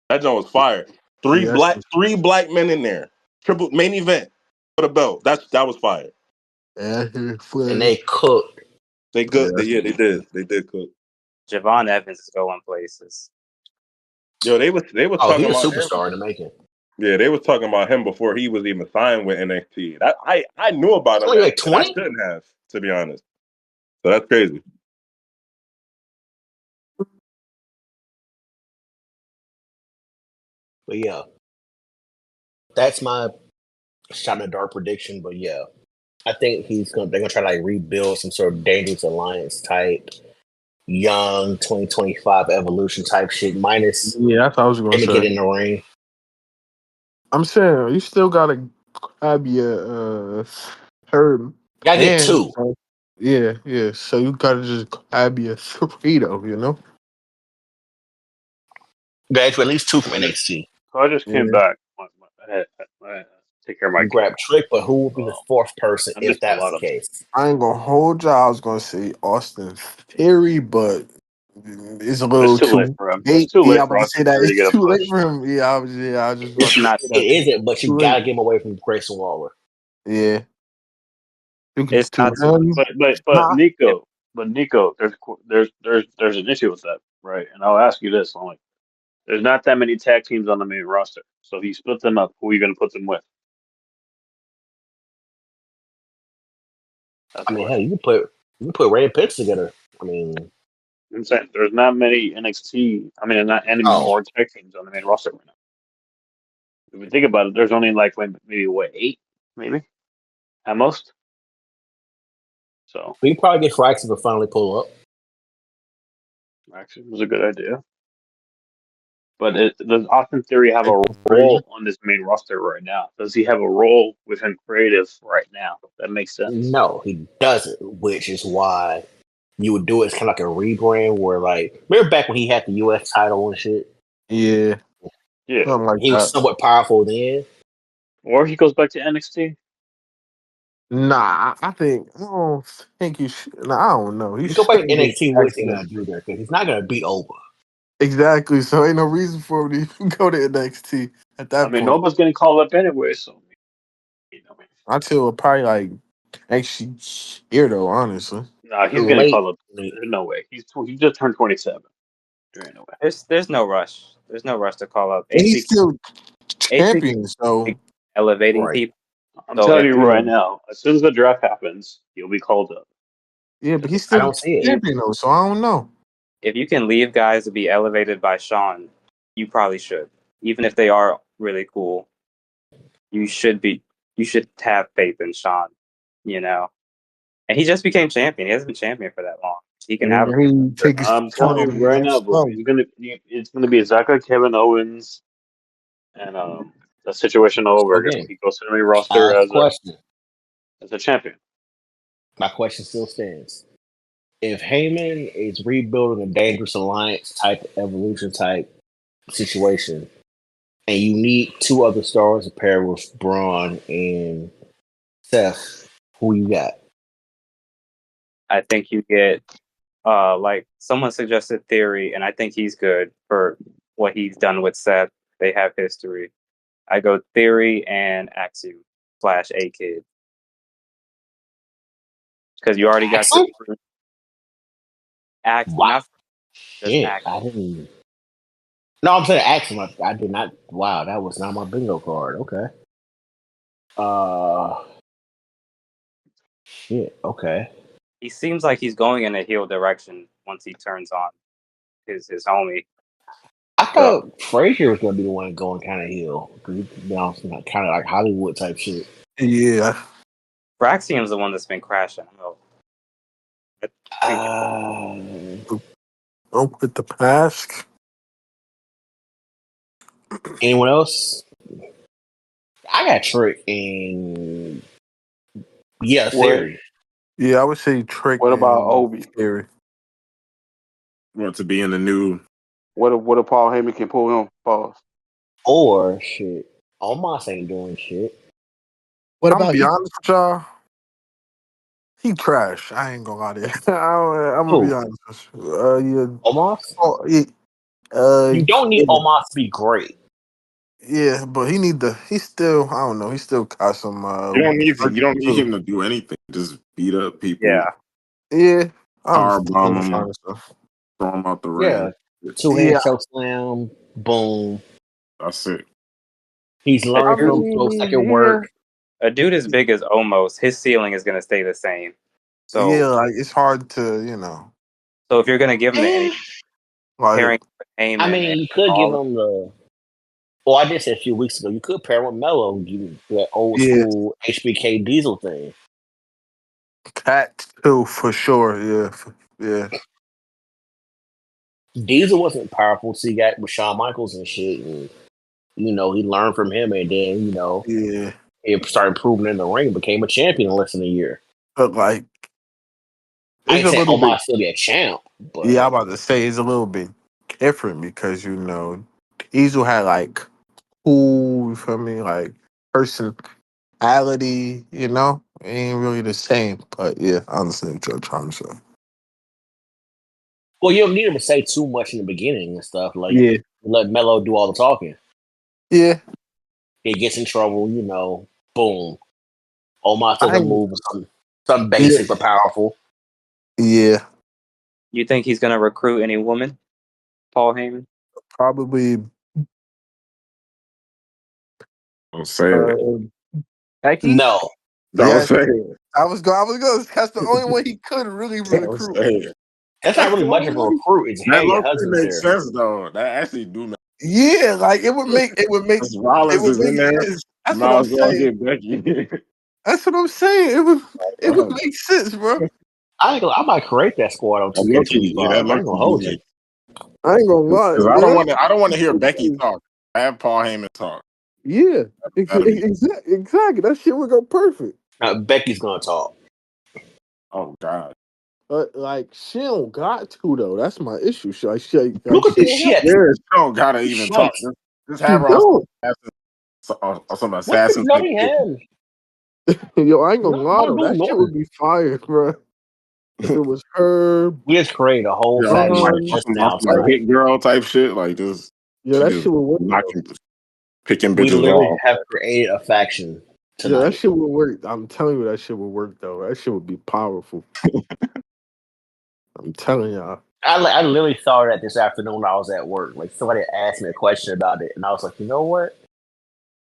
That joint was fire. Three black men in there. Triple main event for the belt. That was fire. Yeah, and they cooked. They good. Yeah, they did. They did cook. Javon Evans is going places. Yo, they was talking he's a about superstar him. in the making. Yeah, they was talking about him before he was even signed with NXT. I knew about him. Like 20? I shouldn't have, to be honest. So that's crazy. But yeah, that's my shot in the dark prediction. But yeah, I think they're gonna try to like rebuild some sort of Dangerous Alliance type, young 2025 evolution type shit. Minus that's what I was going to say. Get in the ring. I'm saying you still gotta grab your third. Gotta get two. Yeah. So you gotta just grab your three though, you know. Guys, at least two from NXT. So I just came back. Take care of my you grab Trick, but who will be the fourth person if that's the case? I ain't gonna hold you. I was gonna say Austin Theory, but it's a little too late for him. It's too late for Austin Theory to get it's too late for him. Yeah, I was just. It's not. It isn't, but you gotta get him away from Grayson Waller. Yeah. It's not. But Nico, there's an issue with that, right? And I'll ask you this: there's not that many tag teams on the main roster, so if he splits them up, who are you going to put them with? Hell, you can put Ray and Pitts together. I'm saying there's not many NXT. Not any more tag teams on the main roster right now. If we think about it, there's only maybe 8, maybe at most. So we can probably get Fraxon to finally pull up. Fraxon was a good idea. But does Austin Theory have a role on this main roster right now? Does he have a role within creative right now? That makes sense. No, he doesn't, which is why you would do it as kind of like a rebrand where, remember back when he had the U.S. title and shit? Yeah. Like he was somewhat powerful then. Or he goes back to NXT? Nah, I don't think you should. Nah, I don't know. He go back to NXT, what's he going to do there? Because he's not going to beat over. Exactly. So ain't no reason for him to even go to NXT at that point. Nobody's getting called up anyway, so. Until probably actually here though. Honestly, Nah, he's gonna call up. There's no way. He just turned 27. There ain't no way. There's no rush. There's no rush to call up. and he's still champion. So elevating people. I'm telling you right now, as soon as the draft happens, he'll be called up. yeah, but he's still champion though. So I don't know. If you can leave guys to be elevated by Sean, you probably should. Even if they are really cool, you should have faith in Sean, you know. And he just became champion. He hasn't been champion for that long. He can have. I'm telling you right now, bro. It's gonna be exactly Kevin Owens, and the situation all over again. He goes to the main roster as a champion. My question still stands. If Heyman is rebuilding a dangerous alliance type evolution type situation, and you need two other stars to pair with Braun and Seth, who you got? I think you get like someone suggested Theory, and I think he's good for what he's done with Seth. They have history. I go Theory and Axiom / A Kid. Because you already got the Axiom. Wow. Shit, I didn't. No, I'm saying Axiom. I did not. Wow, that was not my bingo card. Okay. Shit. Okay. He seems like he's going in a heel direction once he turns on his homie. I thought Frazier was going to be the one going kind of heel. You know, kind of like Hollywood type shit. Yeah. Braxium's the one that's been crashing. Don't put the mask. Anyone else? I got Trick and Theory. Yeah, I would say Trick. What about Obi? Theory. Want to be in the new? What if Paul Heyman can pull him? Pause. Or shit, Omos ain't doing shit. What about? I'm be honest with y'all. He trash. I ain't gonna lie to you. I'm gonna be honest with you. Omos? You don't need Omos to be great. Yeah, but he's still, I don't know, he still got some you don't need him to do anything. Just beat up people. Yeah. Power bomb him. Throw him out the ring. Yeah. 2-hand choke slam, boom. That's it. He's learned from folks that can work. A dude as big as Omos, his ceiling is going to stay the same. So yeah, like it's hard to, you know. So if you're going to give him any pairing with Heyman, I mean, you could give him the. Well, I did say a few weeks ago, you could pair with Mello, give that old school HBK Diesel thing. That too, for sure. Yeah. Diesel wasn't powerful, so he got with Shawn Michaels and shit, and he learned from him, and then he started improving in the ring, became a champion in less than a year. But like, I ain't saying Omos still be a champ. But yeah, I'm about to say it's a little bit different because Diesel had like cool, you feel me, like personality, ain't really the same. But yeah, I understand what you're trying to say. Well, you don't need him to say too much in the beginning and stuff. Like, let Mello do all the talking. Yeah. He gets in trouble, boom. Omos doesn't move something basic but powerful. Yeah. You think he's going to recruit any woman, Paul Heyman? Probably. Don't say it. Becky? No. Don't say it. I was going. That's the only way he could really recruit. That's not really much of a recruit. It's that your husband makes sense though. That actually do make. Yeah, like it would make. Rollins is in there. That's what I'm saying. That's what I'm saying. It would make sense, bro. I might create that squad on 2K25. I ain't gonna hold you. I ain't gonna lie. I don't want to hear Becky talk. I have Paul Heyman talk. Yeah, exactly. That shit would go perfect. Becky's gonna talk. Oh God. Like she don't got to though. That's my issue. Look at this shit. She don't gotta even talk. Just have her on some assassin. Yo, I ain't gonna lie though. That shit would be fire, bro. If it was her, we just created a whole faction just now. Like hit girl type shit. Like just that shit would work. Picking bitches we literally off. have created a faction tonight. Yeah, that shit would work. I'm telling you, that shit would work though. That shit would be powerful. I'm telling y'all. I literally thought that this afternoon when I was at work. Like somebody asked me a question about it, and I was like, you know what?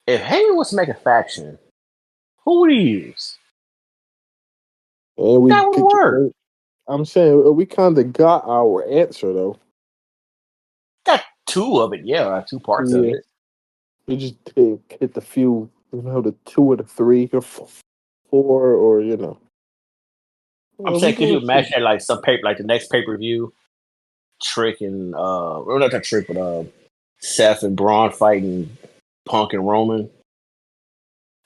If Heyman was to make a faction, who would he use? And That would work. I'm saying we kind of got our answer though. Got two of it, yeah, 2 parts of it. We just hit the few, the 2 or the 3 or 4, or I'm saying, could you imagine that, like some paper, like the next pay per view, Trick and or not Trick, but Seth and Braun fighting Punk and Roman.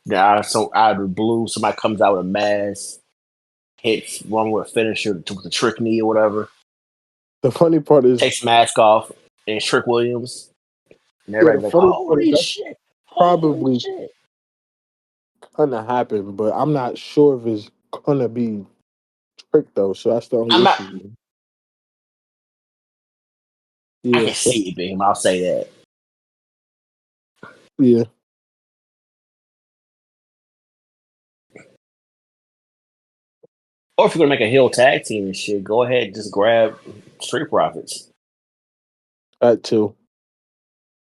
Yeah, so out of the blue, somebody comes out with a mask, hits Roman with a finisher, took the Trick knee or whatever. The funny part is takes mask off and Trick Williams, and everybody's like, "Holy shit!" Probably gonna happen, but I'm not sure if it's gonna be Trick though. So that's the only issue. I can see it being. I'll say that. Yeah. Or if you're gonna make a heel tag team and shit, go ahead and just grab Street Profits. That too.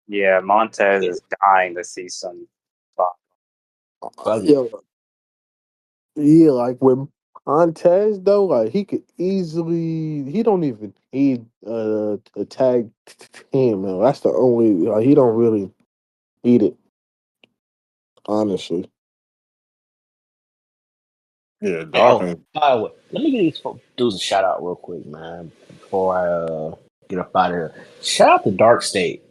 Yeah, Montez is dying to see some. Yeah, like with Montez though, like he could easily. He don't even need a tag team. Man. That's the only. Like, he don't really need it. Honestly. Yeah, Dawkins. By the way, let me get these dudes a shout out real quick, man, before I get up out of here. Shout out to Dark State.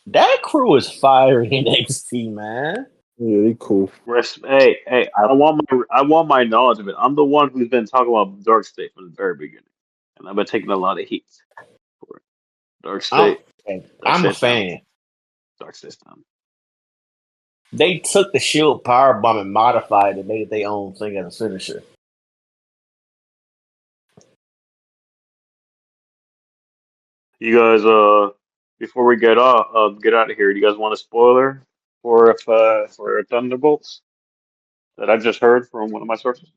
That crew is fire in NXT, man. Yeah, they cool. Hey, I want my knowledge of it. I'm the one who's been talking about Dark State from the very beginning, and I've been taking a lot of heat for it. Dark State. I'm a fan. Dark State's down. They took the Shield Powerbomb and modified it and made it their own thing as a finisher. You guys, before we get out of here, do you guys want a spoiler for Thunderbolts that I just heard from one of my sources?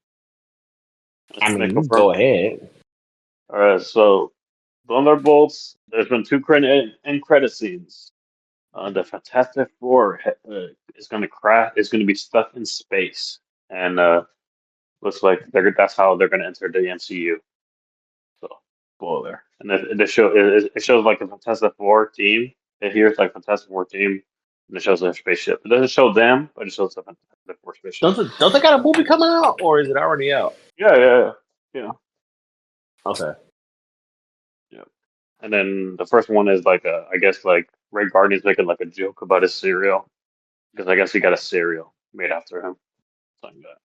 I mean, go ahead. All right, so Thunderbolts. There's been 2 end credit scenes. The Fantastic Four is going to crash. Is going to be stuck in space, and looks like that's how they're going to enter the MCU. So, spoiler. And it shows like the Fantastic Four team. It hears like Fantastic Four team, and it shows their spaceship. It doesn't show them, but it shows the Fantastic Four spaceship. Don't they got a movie coming out, or is it already out? Yeah. Okay. Yeah. And then the first one is like I guess like Ray Gardner's making like a joke about his cereal, because I guess he got a cereal made after him, something like that.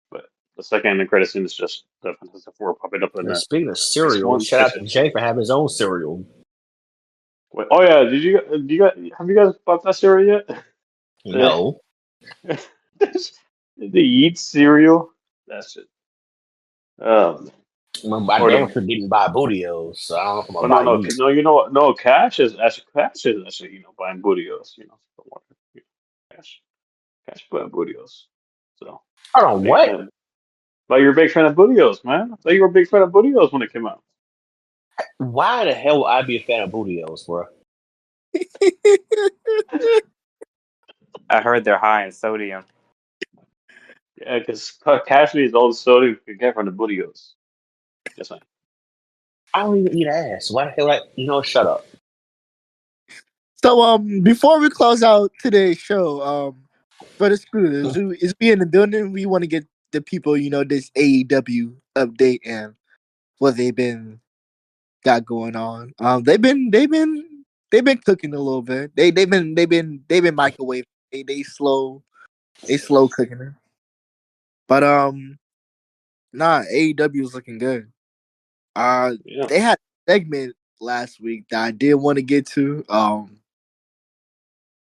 But the second credit scene is just the Fantastic Four popping up in there. Speaking of cereal, shout out to Jay for having his own cereal. Wait, oh yeah, have you guys bought that cereal yet? No. Did they eat cereal? That's it. My damn sure didn't buy Bootios, so I don't know if I'm gonna buy no, you know what? No, Cash is actually buying Bootios. Cash buying Bootios. So I don't know what. But you're a big fan of Bootios, man. I thought you were a big fan of Bootios when it came out. Why the hell would I be a fan of Bootios, bro? I heard they're high in sodium. Yeah, because Cash needs all the sodium you can get from the Bootios. Just saying. I don't even eat ass. Why the hell? Shut up. So before we close out today's show, Brother Scooter, is we in the building? We want to get the people, this AEW update and what they've been got going on. They've been cooking a little bit. They've been microwave. They slow cooking it. But AEW is looking good. They had a segment last week that I did want to get to.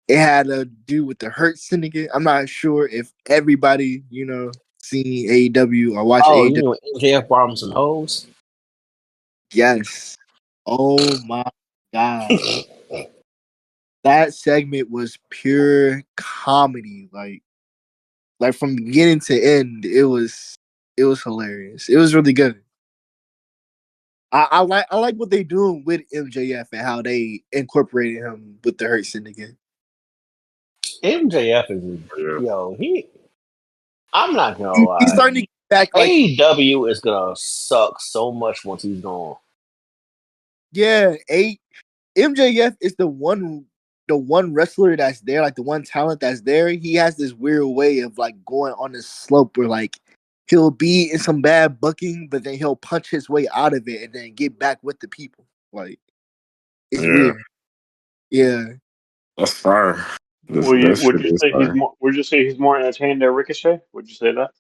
It had to do with the Hurt Syndicate. I'm not sure if everybody, seen AEW or watching AEW. Oh, MJF brought him some hoes? Yes. Oh my God. That segment was pure comedy, like from beginning to end. It was hilarious. It was really good. I like what they doing with MJF and how they incorporated him with the Hurt Syndicate. MJF is I'm not gonna lie. He's starting to get back. Like AEW is gonna suck so much once he's gone. Yeah, MJF is the one wrestler that's there, like the one talent that's there. He has this weird way of like going on this slope where like he'll be in some bad booking, but then he'll punch his way out of it and then get back with the people. Like it's weird. Yeah. That's fire. Would you say he's more entertaining than Ricochet? Would you say that?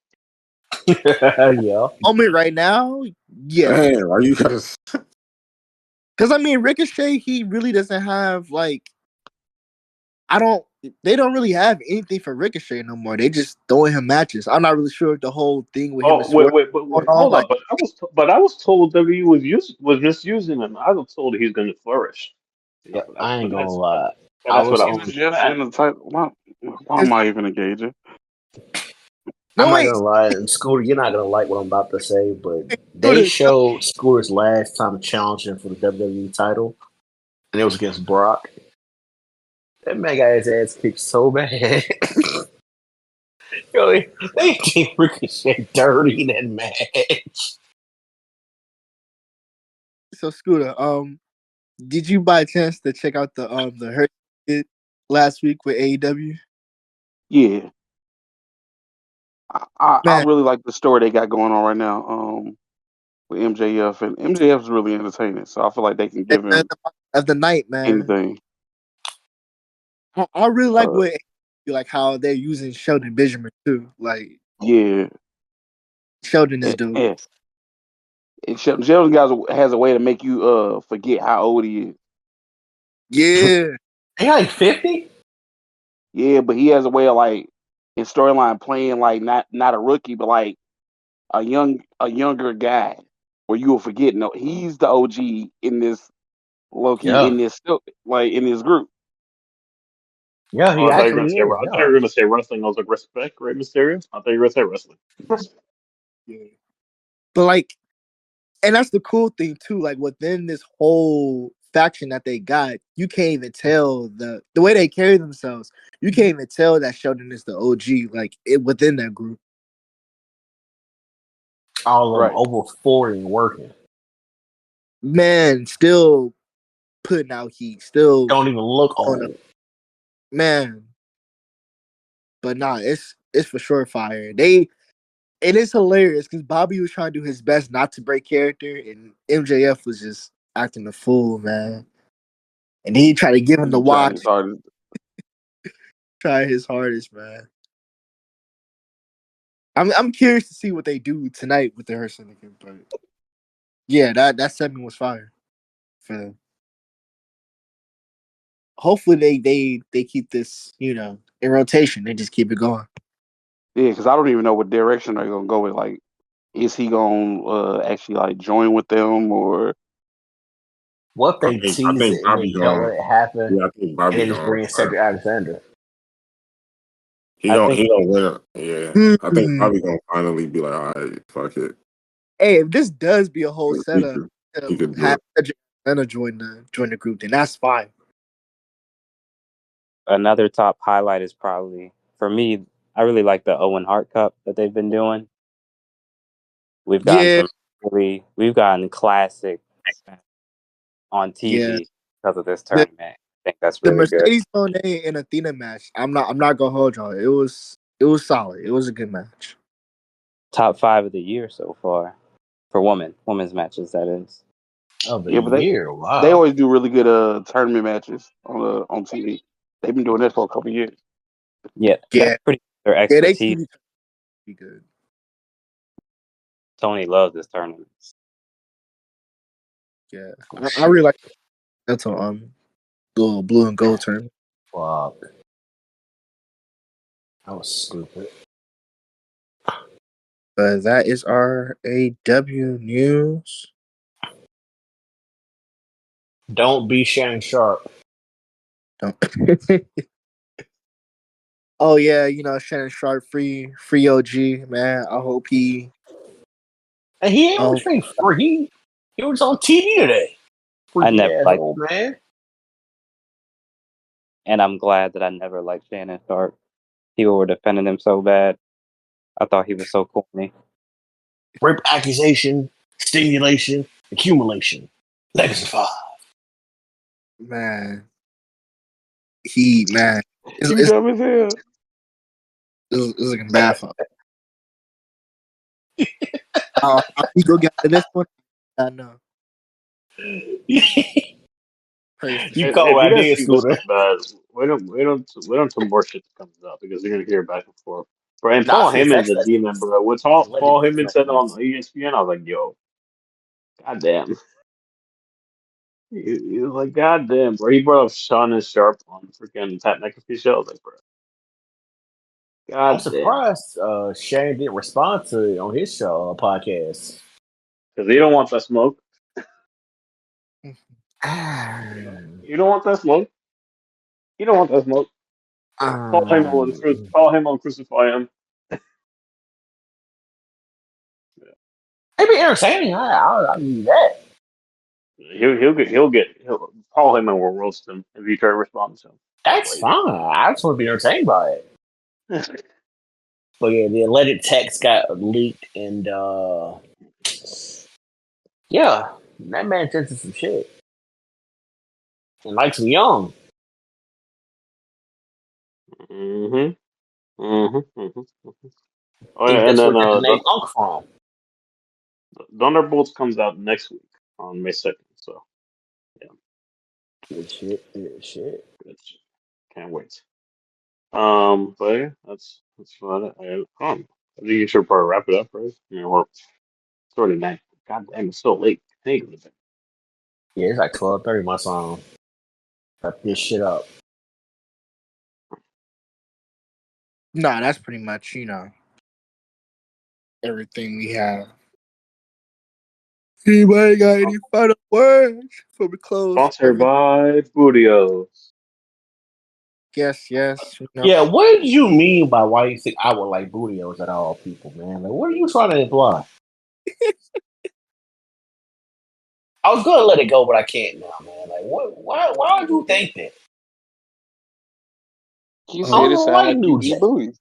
Yeah. Moment right now, yeah. Damn, are you guys? Because I mean, Ricochet, he really doesn't have like. They don't really have anything for Ricochet no more. They just throwing him matches. I'm not really sure if the whole thing with him is wait, hold on. But I was told WWE was misusing him. I was told he's going to flourish. Yeah, I ain't gonna lie. That's what I was just in the title. Why am I even engaging? I'm not gonna lie, and Scooter, you're not gonna like what I'm about to say, but they showed Scooter's last time challenging for the WWE title, and it was against Brock. That man got his ass kicked so bad. Yo, they gave Ricochet dirty in that match. So Scooter, did you by chance to check out the Hurt last week with AEW? Yeah. I really like the story they got going on right now with MJF, and MJF is really entertaining, so I feel like they can give him of the night, man. anything. I really like how they're using Sheldon Benjamin too. Like, yeah, Sheldon is dope. And Sheldon has a way to make you forget how old he is. Yeah, he like 50. Yeah, but he has a way of like his storyline playing like not a rookie, but like a younger guy, where you will forget. No, he's the OG in this in this group. Yeah, he actually is. I thought you were going to say wrestling. I was like, respect, right, Mysterio? I thought you were going to say wrestling. Yeah. But like, and that's the cool thing too. Like within this whole faction that they got, you can't even tell the way they carry themselves. You can't even tell that Sheldon is the OG. Like within that group, all of them over 40 working. Man, still putting out heat. Still don't even look old. Man. But nah, it's for sure fire. It is hilarious because Bobby was trying to do his best not to break character, and MJF was just acting a fool, man. And he tried to give him the watch. Try his hardest, man. I'm curious to see what they do tonight with the Hurt Syndicate, but yeah, that segment was fire for them. Hopefully they keep this, in rotation. They just keep it going. Yeah, because I don't even know what direction they're gonna go with. Like, is he gonna actually like join with them, or what they tease it and they don't let it happen? Yeah, I think Bobby and they just bring in Cedric Alexander. He gonna win. Yeah, I think Bobby gonna finally be like, all right, fuck it. Hey, if this does be a whole setup, have Cedric Alexander join the group, then that's fine. Another top highlight is probably, for me, I really like the Owen Hart Cup that they've been doing. We've gotten we've gotten classic on TV because of this tournament. I think that's really good. The Mercedes Moné and Athena match, I'm not gonna hold y'all. It was solid. It was a good match. Top 5 of the year so far for women's matches. That is. Of the year, wow. They always do really good tournament matches on TV. They've been doing this for a couple years. Yeah, that's pretty. Their expertise. They be good. Tony loves this tournament. Yeah, I really like that's on blue and gold tournament. Wow, that was stupid. But that is our AW news. Don't be Shannon Sharp. Oh yeah, Shannon Sharp, free OG, man. I hope he. And he ain't on straight free. He was on TV today. I never liked old man. And I'm glad that I never liked Shannon Sharp. People were defending him so bad. I thought he was so corny. Rape accusation, stimulation, accumulation. Legacy 5. Man. You dumb as hell. It's looking bad for him. How he go get to this one? I know. You call my idea, Scooter. Wait on some more shit that comes up because you're gonna hear back and forth. Bro, and Nah, Paul I see Heyman's a text demon, bro. What Paul Heyman said on ESPN, I was like, yo, goddamn. He was like, goddamn, bro. He brought up Shannon Sharp on freaking Pat McAfee show. I was like, bro, I'm goddamn. surprised Shane didn't respond to it on his show podcast. Because he don't want that smoke. You don't want that smoke. You don't want that smoke. Paul Heyman will crucify him. It'd be entertaining. I'll do that. Paul Heyman will roast him if you try to respond to him. That's fine. I just want to be entertained by it. But yeah, the alleged text got leaked, and yeah, that man says some shit and likes him young. Oh I think yeah, and that's then where the name Unk from. Thunderbolts comes out next week on May 2nd. So yeah, good shit. Good shit. Can't wait. But yeah, that's about it. I think you should probably wrap it up, right? I mean, it's already night. God damn, it's so late. Hey, Yeah, it's like 12:30 my song. Wrap this shit up. Nah, that's pretty much, everything we have. Anybody got any final words before we close? Sponsored by Bootios. Yes. Yeah, what did you mean by why you think I would like Bootios at all, people, man? Like, what are you trying to imply? I was gonna let it go, but I can't now, man. Like, what? Why would you think that? He said it sounded like you eat booty.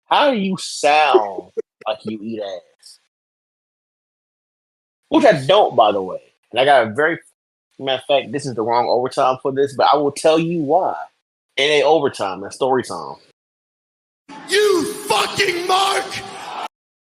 How do you sound like you eat ass? Which I don't, by the way. And I got a very matter of fact, this is the wrong overtime for this, but I will tell you why. It ain't overtime, it's story time. You fucking Mark